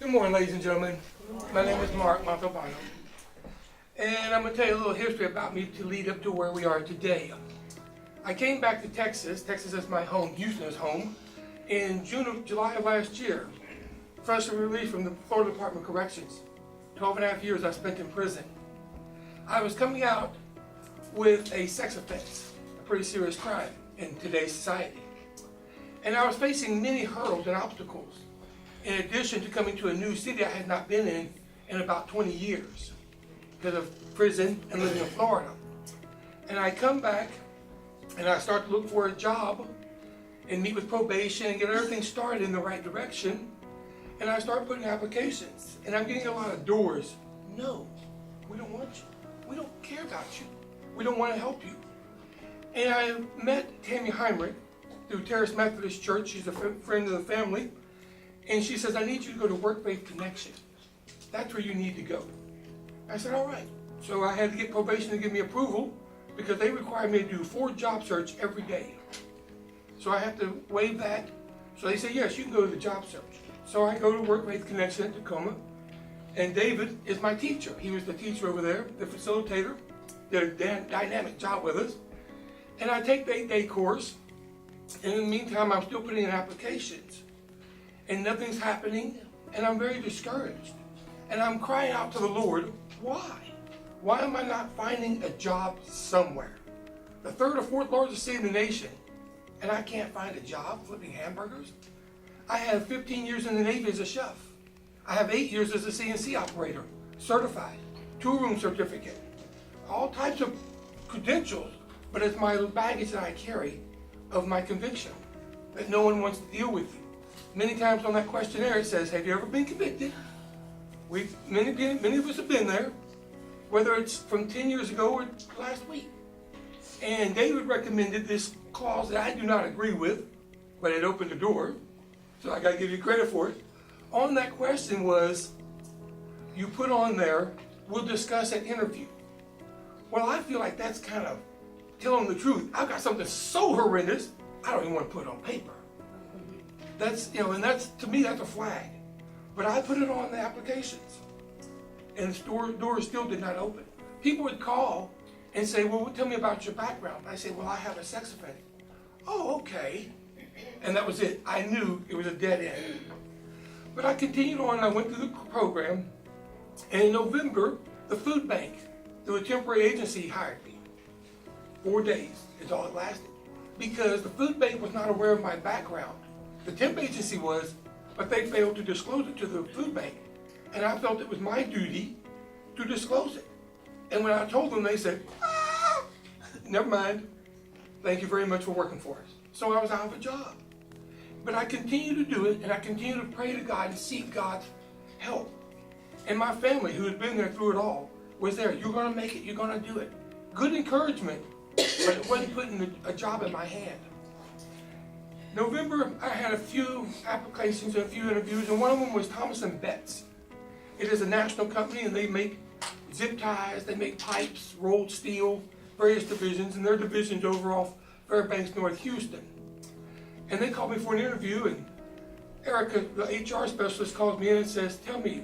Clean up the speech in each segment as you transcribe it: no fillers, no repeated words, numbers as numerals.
Good morning, ladies and gentlemen. My name is Mark Montalbano, and I'm going to tell you a little history about me to lead up to where we are today. I came back to Texas. Texas is my home. Houston is home. In July of last year, freshly released from the Florida Department of Corrections. 12 and a half years I spent in prison. I was coming out with a sex offense, a pretty serious crime in today's society. And I was facing many hurdles and obstacles. In addition to coming to a new city I had not been in about 20 years because of prison and living in Florida. And I come back and I start to look for a job and meet with probation and get everything started in the right direction. And I start putting applications and I'm getting a lot of doors. No, we don't want you. We don't care about you. We don't want to help you. And I met Tammy Heinrich through Terrace Methodist Church. She's a friend of the family. And she says, I need you to go to Work Faith Connection. That's where you need to go. I said, all right. So I had to get probation to give me approval because they require me to do 4 job search every day. So I have to waive that. So they say, yes, you can go to the job search. So I go to Work Faith Connection in Tacoma. And David is my teacher. He was the teacher over there, the facilitator. Did a dynamic job with us. And I take the 8-day course. And in the meantime, I'm still putting in applications. And nothing's happening, and I'm very discouraged. And I'm crying out to the Lord, why? Why am I not finding a job somewhere? The 3rd or 4th largest city in the nation, and I can't find a job flipping hamburgers? I have 15 years in the Navy as a chef. I have 8 years as a CNC operator, certified, 2-room certificate, all types of credentials, but it's my baggage that I carry of my conviction that no one wants to deal with you. Many times on that questionnaire it says, have you ever been convicted? Many of us have been there, whether it's from 10 years ago or last week. And David recommended this clause that I do not agree with, but it opened the door, so I got to give you credit for it. On that question was, you put on there, we'll discuss at interview. Well, I feel like that's kind of telling the truth. I've got something so horrendous, I don't even want to put it on paper. That's, and that's, to me, that's a flag. But I put it on the applications. And the door still did not open. People would call and say, well, tell me about your background. I say, well, I have a sex offender. Oh, okay. And that was it. I knew it was a dead end. But I continued on. I went through the program. And in November, the food bank, through a temporary agency, hired me. 4 days is all it lasted. Because the food bank was not aware of my background. The temp agency was, but they failed to disclose it to the food bank. And I felt it was my duty to disclose it. And when I told them, they said, never mind. Thank you very much for working for us. So I was out of a job. But I continued to do it, and I continued to pray to God and seek God's help. And my family, who had been there through it all, was there. You're going to make it. You're going to do it. Good encouragement, but it wasn't putting a job in my hand. November, I had a few applications and a few interviews, and one of them was Thomas & Betts. It is a national company, and they make zip ties, they make pipes, rolled steel, various divisions, and their division's over off Fairbanks, North Houston. And they called me for an interview, and Erica, the HR specialist, calls me in and says, tell me,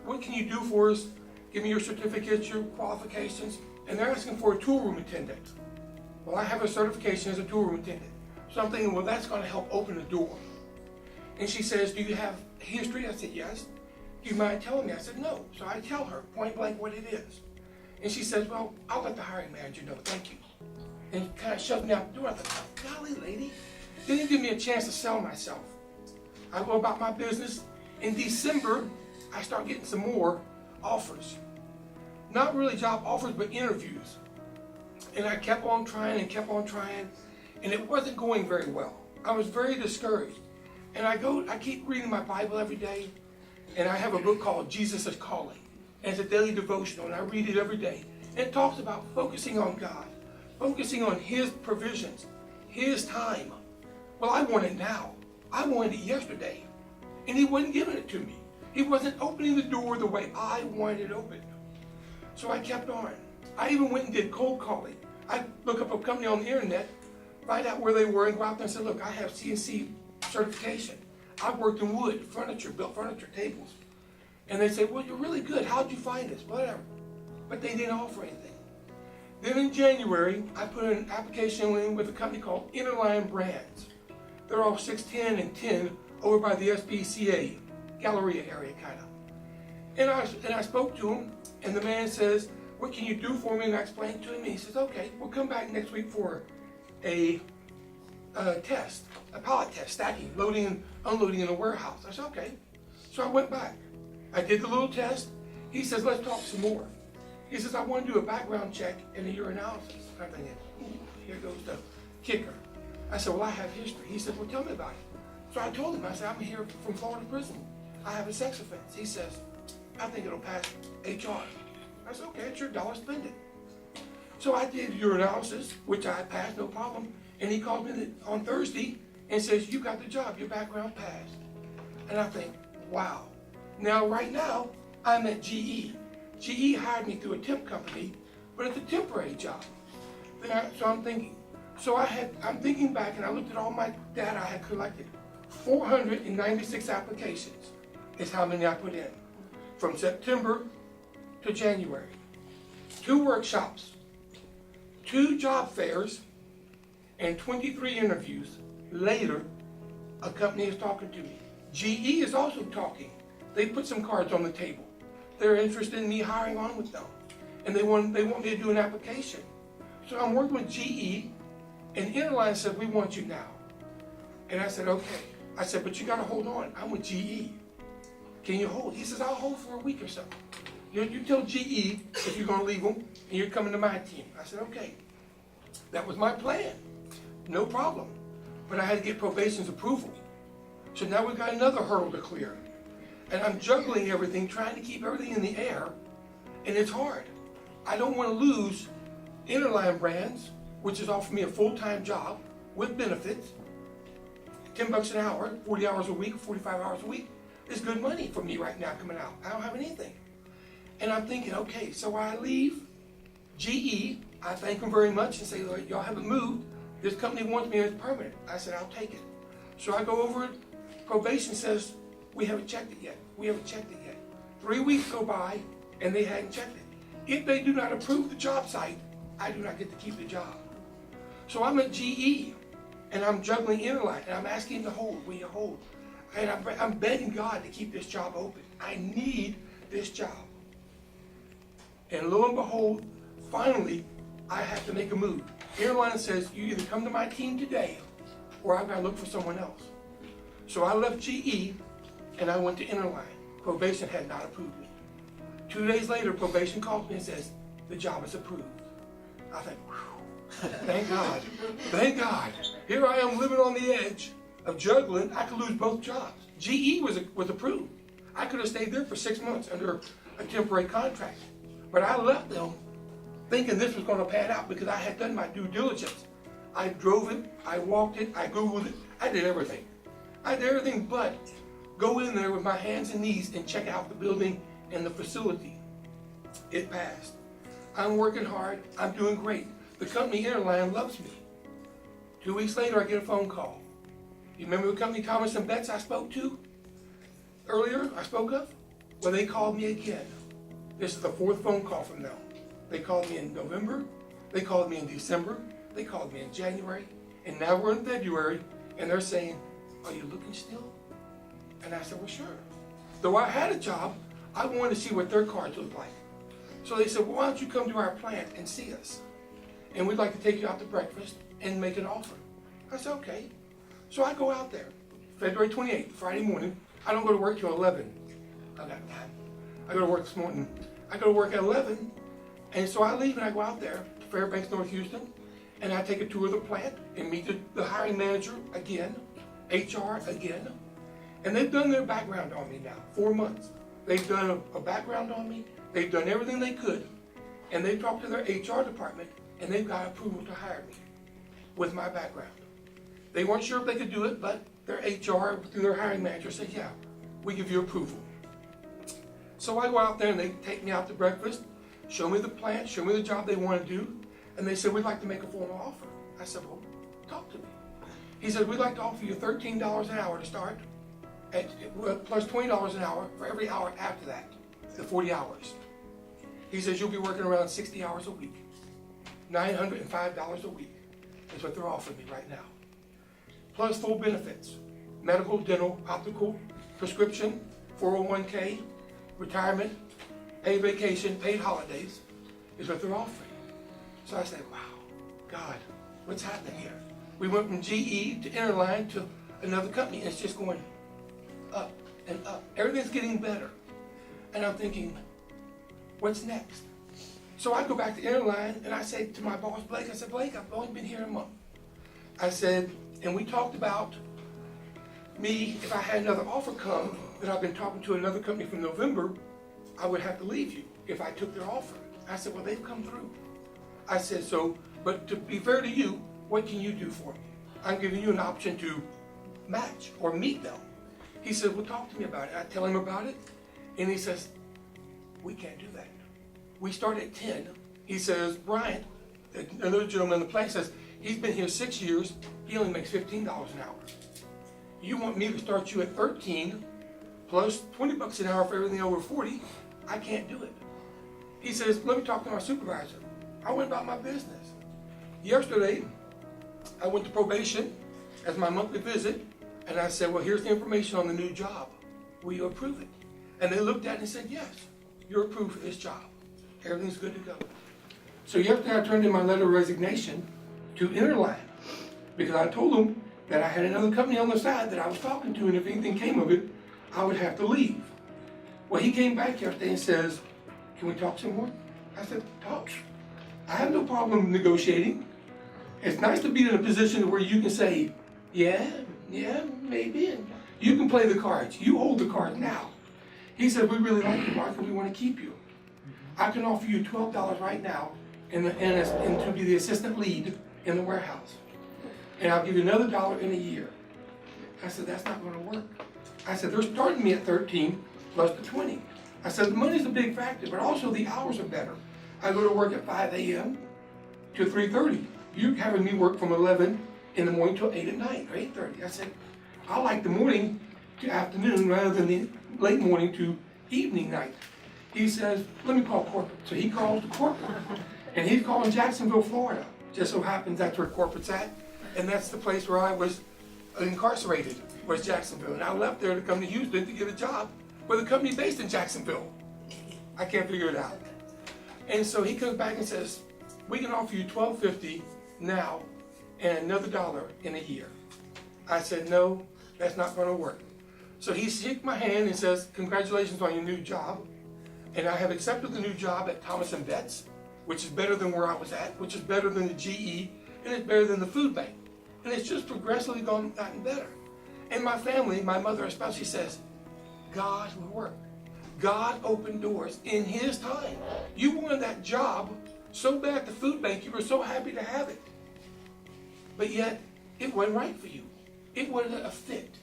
what can you do for us? Give me your certificates, your qualifications. And they're asking for a tool room attendant. Well, I have a certification as a tool room attendant. So I'm thinking, well, that's going to help open the door. And she says, do you have history? I said, yes. Do you mind telling me? I said, no. So I tell her point blank what it is. And she says, well, I'll let the hiring manager know. Thank you. And kind of shoved me out the door. I thought, golly, lady. Didn't give me a chance to sell myself. I go about my business. In December, I start getting some more offers. Not really job offers, but interviews. And I kept on trying and kept on trying. And it wasn't going very well. I was very discouraged. And I keep reading my Bible every day. And I have a book called Jesus is Calling. And it's a daily devotional, and I read it every day. And it talks about focusing on God, focusing on His provisions, His time. Well, I want it now. I wanted it yesterday. And He wasn't giving it to me. He wasn't opening the door the way I wanted it opened. So I kept on. I even went and did cold calling. I look up a company on the internet, find out where they were, and go out there and say, look, I have CNC certification. I've worked in wood, furniture, built furniture, tables, And they said, well, you're really good. How'd you find us? Whatever. But they didn't offer anything. Then in January, I put an application in with a company called Interline Brands. They're off 610 and 10 over by the SPCA Galleria area, kind of. And I spoke to him, and the man says, what can you do for me? And I explained to him, and he says, okay, we'll come back next week for a test, a pallet test, stacking, loading and unloading in a warehouse. I said, okay. So I went back. I did the little test. He says, let's talk some more. He says, I want to do a background check and a urinalysis. And I'm thinking, here goes the kicker. I said, well, I have history. He said, well, tell me about it. So I told him, I said, I'm here from Florida prison. I have a sex offense. He says, I think it'll pass HR. I said, okay, it's your dollar, spend it. So I did urinalysis, which I passed, no problem. And he called me on Thursday and says, you got the job, your background passed. And I think, wow. Now, right now, I'm at GE. GE hired me through a temp company, but it's a temporary job. So I'm thinking, I'm thinking back, and I looked at all my data I had collected. 496 applications is how many I put in, from September to January. 2 workshops, 2 job fairs, and 23 interviews. Later, a company is talking to me. GE is also talking. They put some cards on the table. They're interested in me hiring on with them, and they want me to do an application. So I'm working with GE, and Interline said, we want you now. And I said, okay. I said, but you gotta hold on, I'm with GE. Can you hold? He says, I'll hold for a week or so. You tell GE if you're gonna leave them, and you're coming to my team. I said, okay. That was my plan, no problem. But I had to get probation's approval. So now we've got another hurdle to clear. And I'm juggling everything, trying to keep everything in the air, and it's hard. I don't want to lose Interline Brands, which is offering me a full-time job with benefits, $10 an hour, 40 hours a week, 45 hours a week. Is good money for me right now coming out. I don't have anything. And I'm thinking, okay, so I leave GE, I thank them very much and say, y'all haven't moved. This company wants me as permanent. I said, I'll take it. So I go over it. Probation says, we haven't checked it yet. We haven't checked it yet. 3 weeks go by and they hadn't checked it. If they do not approve the job site, I do not get to keep the job. So I'm at GE and I'm juggling Interline and I'm asking him to hold. Will you hold? And I'm begging God to keep this job open. I need this job. And lo and behold, finally, I have to make a move. Interline says, you either come to my team today or I've got to look for someone else. So I left GE and I went to Interline. Probation had not approved me. 2 days later, probation calls me and says, the job is approved. I think, whew, thank God, thank God. Here I am living on the edge of juggling. I could lose both jobs. GE was approved. I could have stayed there for 6 months under a temporary contract. But I left them thinking this was going to pan out because I had done my due diligence. I drove it, I walked it, I Googled it, I did everything. I did everything but go in there with my hands and knees and check out the building and the facility. It passed. I'm working hard, I'm doing great. The company Interline loves me. 2 weeks later, I get a phone call. You remember the company Thomas and Betts I spoke to earlier, I spoke of? Well, they called me again. This is the 4th phone call from them. They called me in November, they called me in December, they called me in January, and now we're in February, and they're saying, are you looking still? And I said, well, sure. Though I had a job, I wanted to see what their cards looked like. So they said, well, why don't you come to our plant and see us? And we'd like to take you out to breakfast and make an offer. I said, okay. So I go out there, February 28th, Friday morning. I don't go to work till 11. I got time. I go to work this morning. I go to work at 11. And so I leave and I go out there to Fairbanks, North Houston, and I take a tour of the plant and meet the hiring manager again, HR again. And they've done their background on me now, 4 months. They've done a background on me. They've done everything they could. And they've talked to their HR department, and they've got approval to hire me with my background. They weren't sure if they could do it, but their HR, through their hiring manager, said, yeah, we give you approval. So I go out there, and they take me out to breakfast, show me the plant, show me the job they want to do, and they said, we'd like to make a formal offer. I said, well, talk to me. He said, we'd like to offer you $13 an hour to start, plus $20 an hour for every hour after that, the 40 hours. He says you'll be working around 60 hours a week, $905 a week is what they're offering me right now. Plus full benefits, medical, dental, optical, prescription, 401k, retirement, paid vacation, paid holidays is what they're offering. So I said, wow, God, what's happening here? We went from GE to Interline to another company, and it's just going up and up. Everything's getting better. And I'm thinking, what's next? So I go back to Interline, and I say to my boss, Blake, I said, Blake, I've only been here a month. I said, and we talked about me, if I had another offer come, that I've been talking to another company from November, I would have to leave you if I took their offer. I said, well, they've come through. I said, so, but to be fair to you, what can you do for me? I'm giving you an option to match or meet them. He said, well, talk to me about it. I tell him about it, and he says, we can't do that. We start at 10. He says, Brian, another gentleman in the plant says, he's been here 6 years, he only makes $15 an hour. You want me to start you at 13, plus 20 bucks an hour for everything over 40, I can't do it. He says, let me talk to my supervisor. I went about my business. Yesterday, I went to probation as my monthly visit, and I said, well, here's the information on the new job. Will you approve it? And they looked at it and said, yes, you're approved for this job. Everything's good to go. So yesterday I turned in my letter of resignation to Interline because I told them that I had another company on the side that I was talking to, and if anything came of it, I would have to leave. Well, he came back yesterday and says, can we talk some more? I said, talk. I have no problem negotiating. It's nice to be in a position where you can say, yeah, maybe, and you can play the cards. You hold the cards now. He said, we really like you, Mark, and we want to keep you. I can offer you $12 right now and to be the assistant lead in the warehouse. And I'll give you another $1 in a year. I said, that's not going to work. I said, they're starting me at 13 plus the 20. I said, the money's a big factor, but also the hours are better. I go to work at 5 a.m. to 3:30. You're having me work from 11 in the morning till 8 at night, or 8:30. I said, I like the morning to afternoon rather than the late morning to evening night. He says, let me call corporate. So he calls the corporate, and he's calling Jacksonville, Florida. Just so happens that's where corporate's at, and that's the place where I was incarcerated, was Jacksonville. And I left there to come to Houston to get a job with a company based in Jacksonville. I can't figure it out. And so he comes back and says, we can offer you $12.50 now and another $1 in a year. I said, no, that's not going to work. So he shook my hand and says, congratulations on your new job. And I have accepted the new job at Thomas & Betts, which is better than where I was at, which is better than the GE, and it's better than the food bank. And it's just progressively gotten better. And my family, my mother especially says, God will work. God opened doors in His time. You wanted that job so bad at the food bank, you were so happy to have it. But yet, it wasn't right for you. It wasn't a fit.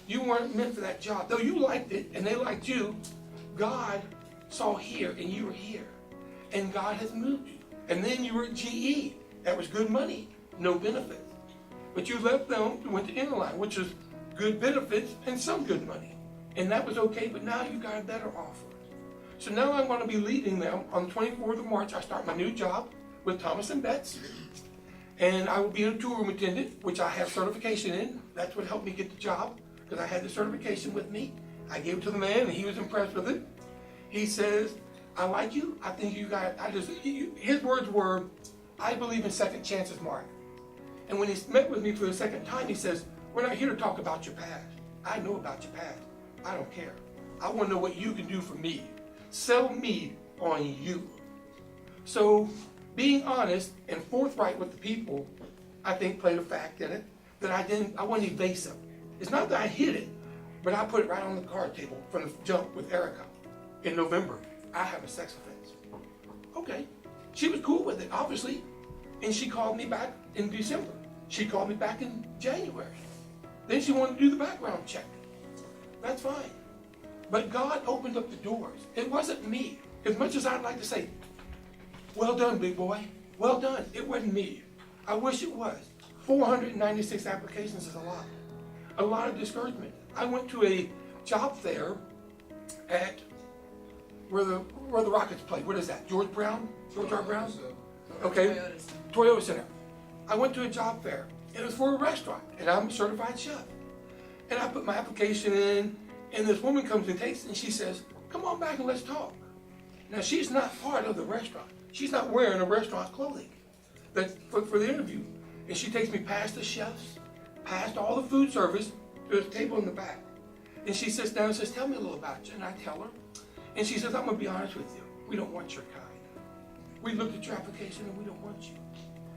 You weren't meant for that job. Though you liked it and they liked you, God saw here and you were here. And God has moved you. And then you were at GE. That was good money, no benefits. But you left them and went to Interline, which is good benefits and some good money. And that was okay, but now you got a better offer. So now I'm going to be leaving them on the 24th of March. I start my new job with Thomas & Betts. And I will be a tour room attendant, which I have certification in. That's what helped me get the job, because I had the certification with me. I gave it to the man, and he was impressed with it. He says, I like you. I think you got, his words were, I believe in second chances, Mark. And when he met with me for the second time, he says, we're not here to talk about your past. I know about your past. I don't care. I want to know what you can do for me. Sell me on you. So being honest and forthright with the people, I think played a fact in it, that I wasn't evasive. It's not that I hid it, but I put it right on the card table from the jump with Erica in November. I have a sex offense. Okay. She was cool with it, obviously. And she called me back in December. She called me back in January. Then she wanted to do the background check. That's fine. But God opened up the doors. It wasn't me. As much as I'd like to say, well done, big boy. Well done. It wasn't me. I wish it was. 496 applications is a lot. A lot of discouragement. I went to job fair at where the Rockets play. What is that? George R. Brown? Okay. Toyota Center. I went to a job fair. It was for a restaurant, and I'm a certified chef. And I put my application in, and this woman comes and takes it, and she says, "Come on back and let's talk." Now, she's not part of the restaurant. She's not wearing a restaurant clothing for the interview. And she takes me past the chefs, past all the food service, to a table in the back. And she sits down and says, "Tell me a little about you." And I tell her. And she says, "I'm going to be honest with you. We don't want your kind. We looked at your application and we don't want you.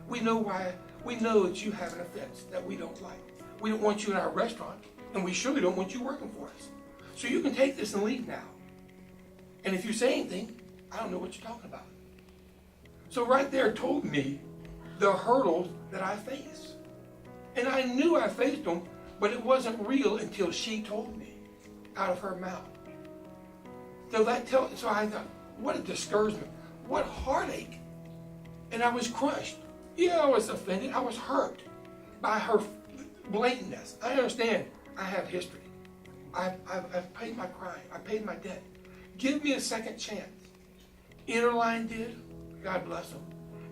We know why. We know that you have an offense that we don't like. We don't want you in our restaurant, and we surely don't want you working for us. So you can take this and leave now. And if you say anything, I don't know what you're talking about." So right there told me the hurdles that I face. And I knew I faced them, but it wasn't real until she told me out of her mouth. So I thought, what a discouragement, what heartache. And I was crushed. Yeah, I was offended. I was hurt by her blatantness. I understand. I have history. I've paid my crime. I paid my debt. Give me a second chance. Interline did. God bless them.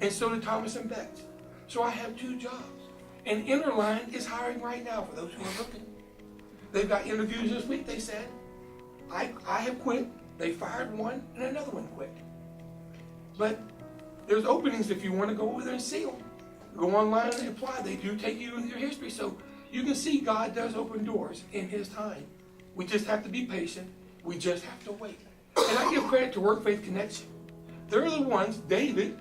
And so did Thomas and Betts. So I have 2 jobs. And Interline is hiring right now for those who are looking. They've got interviews this week, they said. I have quit. They fired one and another one quit. But there's openings if you want to go over there and see them. Go online and apply. They do take you into your history. So you can see God does open doors in His time. We just have to be patient. We just have to wait. And I give credit to Work Faith Connection. They're the ones, David,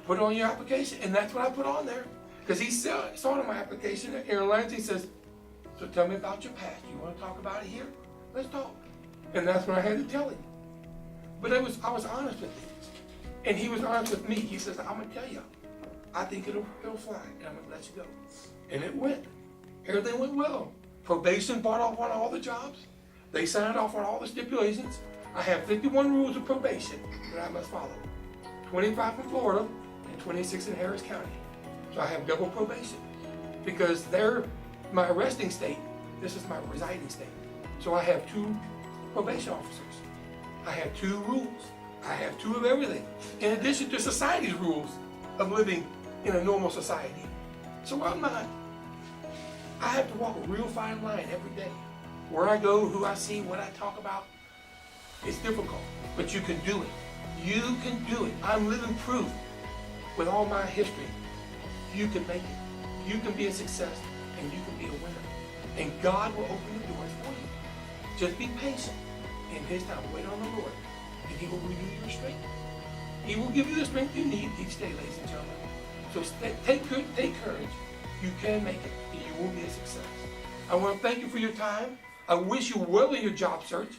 put on your application. And that's what I put on there. Because he saw it on my application at Airlines. He says, "So tell me about your past. You want to talk about it here? Let's talk." And that's what I had to tell him. But I was honest with him. And he was honest with me. He says, "I'm going to tell you, I think it'll fly, and I'm going to let you go." And it went. Everything went well. Probation bought off on all the jobs. They signed off on all the stipulations. I have 51 rules of probation that I must follow. 25 in Florida and 26 in Harris County. So I have double probation. Because they're my arresting state, this is my residing state. So I have 2 probation officers. I have 2 rules. I have 2 of everything. In addition to society's rules of living in a normal society. So I have to walk a real fine line every day. Where I go, who I see, what I talk about. It's difficult, but you can do it. You can do it. I'm living proof with all my history. You can make it. You can be a success, and you can be a winner. And God will open the doors for you. Just be patient in His time. Wait on the Lord, and He will renew your strength. He will give you the strength you need each day, ladies and gentlemen. So take courage. You can make it, and you will be a success. I want to thank you for your time. I wish you well in your job search.